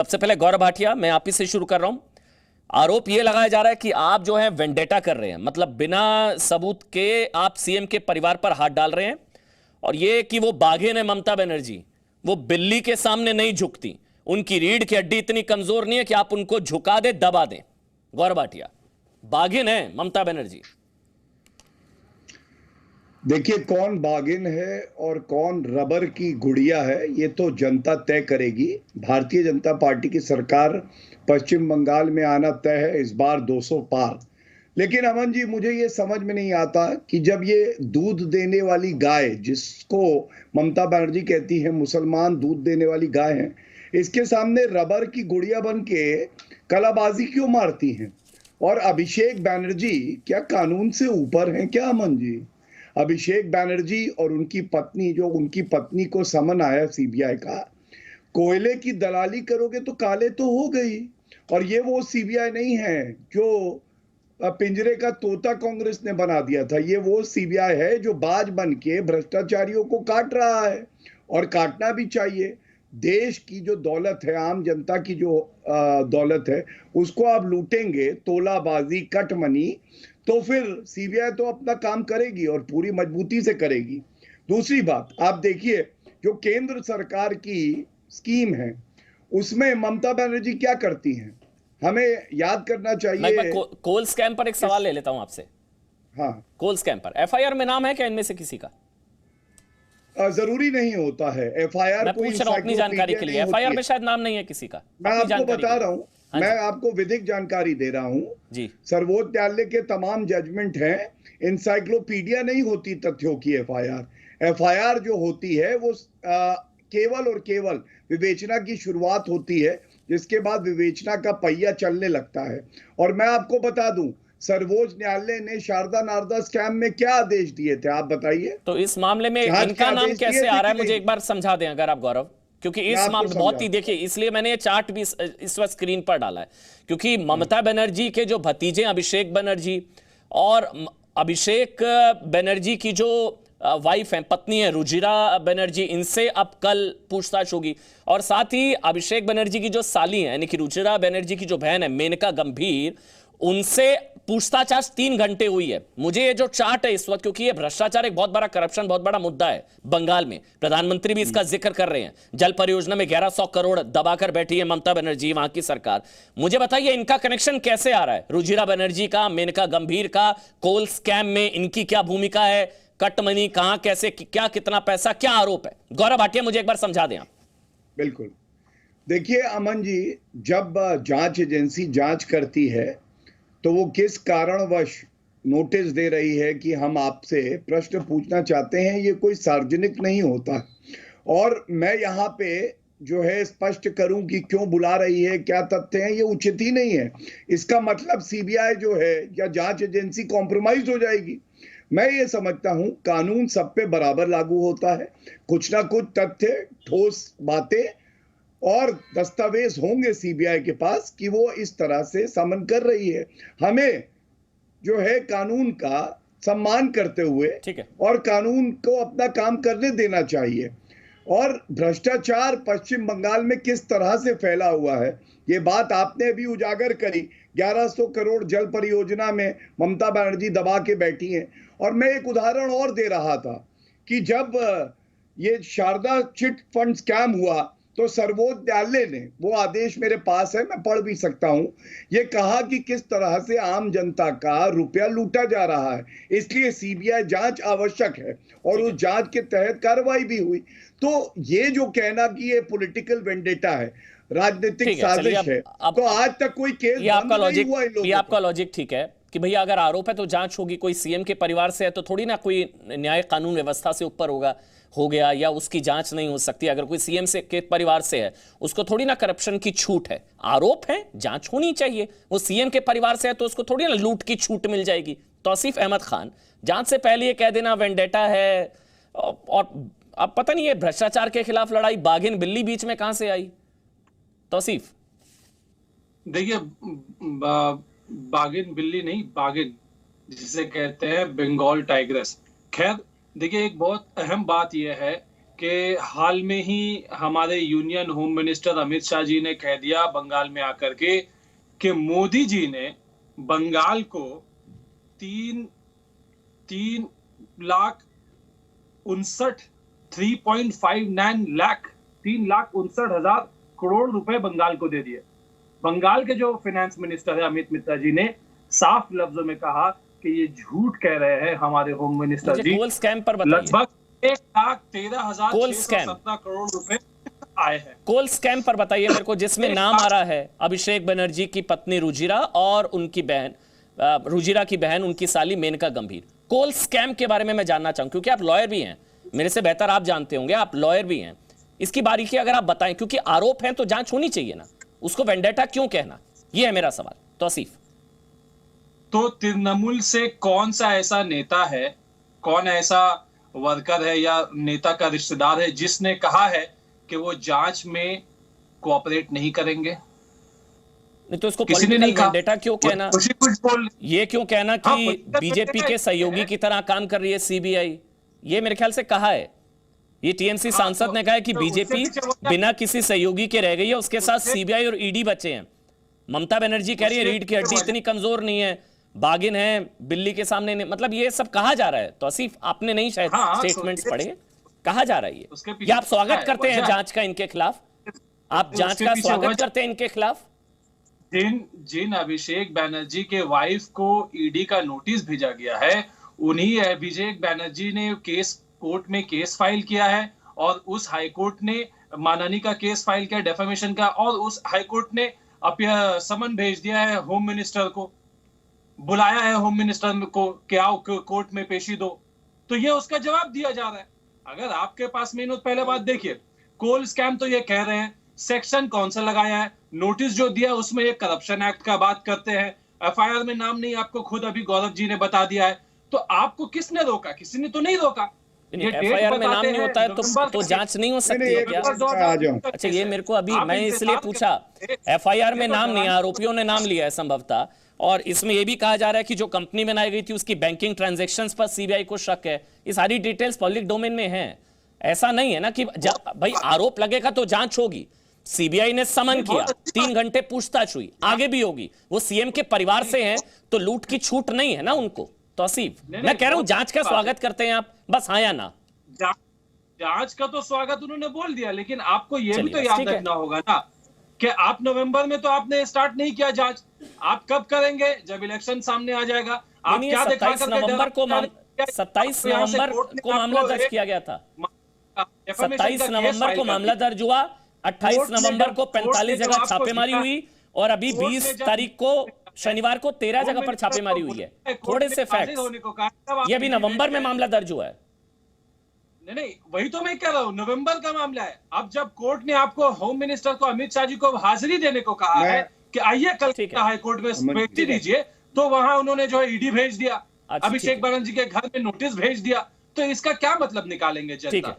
सबसे पहले गौरव भाटिया, मैं आप ही से शुरू कर रहा हूं। आरोप यह लगाया जा रहा है कि आप जो है वेंडेटा कर रहे हैं, मतलब बिना सबूत के आप सीएम के परिवार पर हाथ डाल रहे हैं। और ये कि वो बाघिन है ममता बनर्जी, वो बिल्ली के सामने नहीं झुकती, उनकी रीढ़ की हड्डी इतनी कमजोर नहीं है कि आप उनको झुका दे, दबा दें। गौरव भाटिया, बाघिन है ममता बनर्जी। देखिए, कौन बागिन है और कौन रबर की गुड़िया है ये तो जनता तय करेगी। भारतीय जनता पार्टी की सरकार पश्चिम बंगाल में आना तय है, इस बार 200 पार। लेकिन अमन जी, मुझे ये समझ में नहीं आता कि जब ये दूध देने वाली गाय, जिसको ममता बनर्जी कहती है मुसलमान दूध देने वाली गाय है, इसके सामने रबर की गुड़िया बन के कलाबाजी क्यों मारती हैं? और अभिषेक बनर्जी क्या कानून से ऊपर हैं क्या अमन जी? अभिषेक बनर्जी और उनकी पत्नी, जो उनकी पत्नी को समन आया सीबीआई का, कोयले की दलाली करोगे तो काले तो हो गई। और ये वो सीबीआई नहीं है जो पिंजरे का तोता कांग्रेस ने बना दिया था। ये वो सीबीआई है जो बाज बन के भ्रष्टाचारियों को काट रहा है, और काटना भी चाहिए। देश की जो दौलत है, आम जनता की जो दौलत है, उसको आप लूटेंगे, तोलाबाजी, कटमनी, तो फिर सीबीआई तो अपना काम करेगी और पूरी मजबूती से करेगी। दूसरी बात, आप देखिए, जो केंद्र सरकार की स्कीम है उसमें ममता बनर्जी क्या करती हैं, हमें याद करना चाहिए। मैं कोल स्कैम पर एक सवाल ले लेता हूं आपसे। हाँ, कोल स्कैम पर एफआईआर में नाम है क्या इनमें से किसी का? जरूरी नहीं होता है। एफआईआर मैं कोई पूछ रहा हूं अपनी जानकारी के लिए, एफआईआर में शायद नाम नहीं है किसी का। मैं आपको बता रहा हूं, हाँ मैं आपको विधिक जानकारी दे रहा हूं जी। सर्वोच्च न्यायालय के तमाम जजमेंट हैं, इंसाइक्लोपीडिया नहीं होती तथ्यों की एफआईआर। एफआईआर जो होती है वो केवल और केवल विवेचना की शुरुआत होती है, जिसके बाद विवेचना का पहिया चलने लगता है। और मैं आपको बता दूं, सर्वोच्च न्यायालय ने शारदा नारदा स्कैम में क्या आदेश दिए थे, आप बताइए। तो इस मामले में इनका नाम कैसे आ रहा है, मुझे एक बार समझा दें अगर आप गौरव, क्योंकि इस मामले बहुत ही, देखिए इसलिए मैंने ये चार्ट भी इस वक्त स्क्रीन पर डाला है, क्योंकि ममता बनर्जी के जो भतीजे अभिषेक बनर्जी और अभिषेक बनर्जी की जो वाइफ है, पत्नी है रुजिरा बनर्जी, इनसे अब कल पूछताछ होगी। और साथ ही अभिषेक बनर्जी की जो साली है, यानी कि रुजिरा बनर्जी की जो बहन है मेनका गंभीर, उनसे पूछताछ आज 3 घंटे हुई है। मुझे ये जो चार्ट है इस वक्त, क्योंकि ये भ्रष्टाचार एक बहुत बड़ा करप्शन, बहुत बड़ा मुद्दा है बंगाल में, प्रधानमंत्री भी इसका जिक्र कर रहे हैं। जल परियोजना में 1100 करोड़ दबाकर बैठी है ममता बनर्जी, वहां की सरकार। मुझे बताइए इनका कनेक्शन कैसे आ रहा है, रुजिरा बनर्जी का, मेनका गंभीर का, कोल स्कैम में इनकी क्या भूमिका है, कट मनी कहां, कैसे, क्या, कितना पैसा, क्या आरोप है? गौरव भाटिया, मुझे एक बार समझा दें आप। बिल्कुल, देखिए अमन जी, जब जांच एजेंसी जांच करती है तो वो किस कारणवश नोटिस दे रही है कि हम आपसे प्रश्न पूछना चाहते हैं, ये कोई सार्वजनिक नहीं होता। और मैं यहाँ पे जो है स्पष्ट करूं कि क्यों बुला रही है, क्या तथ्य हैं, ये उचित ही नहीं है। इसका मतलब सीबीआई जो है या जांच एजेंसी कॉम्प्रोमाइज हो जाएगी। मैं ये समझता हूं कानून सब पे बराबर लागू होता है। कुछ ना कुछ तथ्य, ठोस बातें और दस्तावेज होंगे सीबीआई के पास कि वो इस तरह से समन कर रही है। हमें जो है कानून का सम्मान करते हुए और कानून को अपना काम करने देना चाहिए। और भ्रष्टाचार पश्चिम बंगाल में किस तरह से फैला हुआ है, ये बात आपने भी उजागर करी। 1100 करोड़ जल परियोजना में ममता बनर्जी दबा के बैठी हैं। और मैं एक उदाहरण और दे रहा था कि जब ये शारदा चिट फंड स्कैम हुआ तो सर्वोच्च न्यायालय ने, वो आदेश मेरे पास है, मैं पढ़ भी सकता हूं, ये कहा कि किस तरह से आम जनता का रुपया लूटा जा रहा है, इसलिए सीबीआई जांच आवश्यक है और उस जांच के तहत कार्रवाई भी हुई। तो ये जो कहना कि ये पॉलिटिकल वेंडेटा है, राजनीतिक साजिश है, तो आज तक कोई केस बंद नहीं हुआ इन लोगों ये आपका लॉजिक ठीक है कि भैया अगर आरोप है तो जांच होगी, कोई सीएम के परिवार से है तो थोड़ी ना कोई न्याय कानून व्यवस्था से ऊपर हो गया या उसकी जांच नहीं हो सकती। अगर कोई सीएम से के परिवार से है, उसको थोड़ी ना करप्शन की छूट है। आरोप है, जांच होनी चाहिए। वो सीएम के परिवार से है तो उसको थोड़ी ना लूट की छूट मिल जाएगी। तौसीफ अहमद खान, जांच से पहले ये कह देना वेंडेटा है, और अब पता नहीं ये भ्रष्टाचार के खिलाफ लड़ाई बाघिन बिल्ली बीच में कहां से आई? तौसीफ, देखिए, बाघिन बिल्ली नहीं, बाघिन जिसे कहते हैं बंगाल टाइग्रेस। खैर, देखिए एक बहुत अहम बात यह है कि हाल में ही हमारे union home minister Amit Shah ji ने कह दिया बंगाल में आकर के कि मोदी जी ने बंगाल को 3,59,00,000 करोड़ रुपए बंगाल को दे दिए। बंगाल के जो फाइनेंस मिनिस्टर है अमित मित्रा जी ने साफ लफ्जों में कहा कि ये झूठ कह रहे हैं हमारे होम मिनिस्टर जी। कोल स्कैम पर बताइए। लगभग 1,13,617 करोड़ रुपए आए हैं। कोल स्कैम पर बताइए मेरे को, जिसमें नाम आ रहा है अभिषेक बनर्जी की पत्नी रुजिरा और उनकी बहन, रुजिरा की बहन, उनकी साली मेनका गंभीर। कोल स्कैम के बारे में मैं जानना चाहूं, क्योंकि आप लॉयर भी हैं, मेरे से बेहतर आप जानते होंगे, आप लॉयर भी हैं। इसकी बारीकी अगर आप बताएं, क्योंकि आरोप है तो जांच होनी चाहिए ना, उसको वेंडेटा क्यों कहना, यह है मेरा सवाल। तौसीफ। तो तृणमूल से कौन सा ऐसा नेता है, कौन ऐसा वर्कर है या नेता का रिश्तेदार है जिसने कहा है कि वो जांच में कोऑपरेट नहीं करेंगे? नहीं तो इसको किसी ने पॉलिटिकल नहीं कहा। वेंडेटा क्यों कहना, कुछ बोल ये क्यों कहना हाँ, कि political बीजेपी vendetta के इसलिए सहयोगी है। की तरह काम कर रही है सीबीआई? ये मेरे ख्याल से कहा है, ये टीएमसी सांसद तो- ने कहा है कि तो उससे बीजेपी पीछे वो क्या- बिना किसी सहयोगी के रह गई है, उसके साथ सीबीआई और ईडी बचे हैं। ममता बनर्जी कह रही है उसके रीढ़ की हड्डी पीछे इतनी कमजोर नहीं है, बागिन है, बिल्ली के सामने नहीं, मतलब ये सब कहा जा रहा है। तो आसिफ, आपने नहीं शायद हाँ, तो स्टेटमेंट्स ये- पढ़े, कहा जा रहा है उसके ये पीछे आप स्वागत है, करते हैं वजह है। जांच का इनके खिलाफ, आप जांच उसके का पीछे स्वागत वजह- करते हैं इनके खिलाफ? जिन अभिषेक बैनर्जी के वाइफ को ईडी का नोटिस भेजा गया है, उन्हीं अभिषेक बैनर्जी ने कोर्ट में केस फाइल किया है और उस हाई कोर्ट ने मानहानि का केस फाइल किया, डेफेमेशन का, और उस हाई कोर्ट ने समन भेज दिया है होम मिनिस्टर को, बुलाया है होम मिनिस्टर को कि आओ कोर्ट में पेशी दो। तो ये उसका जवाब दिया जा रहा है। अगर आपके पास में, पहले बात देखिए, कोल स्कैम तो ये कह रहे हैं, सेक्शन कौन सा लगाया है, नोटिस जो दिया उसमें ये करप्शन एक्ट का बात करते हैं, एफआईआर में नाम नहीं, आपको खुद अभी गौरव जी ने बता दिया है। तो आपको किसने रोका? किसी ने तो नहीं रोका। एफआईआर में नाम नहीं होता है तो जांच नहीं हो सकती है क्या? अच्छा, ये मेरे को अभी, मैं इसलिए पूछा, एफआईआर में नाम नहीं, आरोपियों ने नाम लिया है संभवतः, और इसमें यह भी कहा जा रहा है कि जो कंपनी बनाई गई थी उसकी बैंकिंग ट्रांजैक्शंस पर सीबीआई को शक है। ये सारी डिटेल्स पब्लिक डोमेन में हैं। ऐसा नहीं है ना कि भाई आरोप लगेगा तो जांच होगी। सीबीआई ने समन किया, 3 घंटे पूछताछ हुई, आगे भी होगी। वो सीएम के परिवार से हैं तो लूट की छूट नहीं है ना उनको। तौसीफ, मैं कह रहा हूं जांच का स्वागत करते हैं आप, बस हाँ या ना? जांच का तो स्वागत उन्होंने बोल दिया, लेकिन आपको यह भी तो चलिए, याद ठीक है। रखना होगा ना कि आप नवंबर में तो आपने स्टार्ट नहीं किया जांच। आप कब करेंगे? जब इलेक्शन सामने आ जाएगा। आप क्या दिखा 27 करके नवंबर को 27 नवंबर को मामला दर्ज किया गया था। 27 नवंबर को मामला दर्ज हुआ, 28 नवंबर को 45 जगह छापेमारी हुई, और अभी 20 तारीख को शनिवार को 13 जगह पर छापेमारी हुई है। थोड़े से फैक्ट्स, ये अभी नवंबर में मामला दर्ज हुआ है। नहीं, वही तो मैं कह रहा हूँ, नवंबर का मामला है। अब जब कोर्ट ने आपको, होम मिनिस्टर को, अमित शाह जी को हाजिरी देने को कहा है कि आइए कल हाई कोर्ट में पेशी दीजिए, तो वहां उन्होंने जो है ईडी भेज दिया, अभिषेक बनर्जी के घर में नोटिस भेज दिया। तो इसका क्या मतलब निकालेंगे जनता?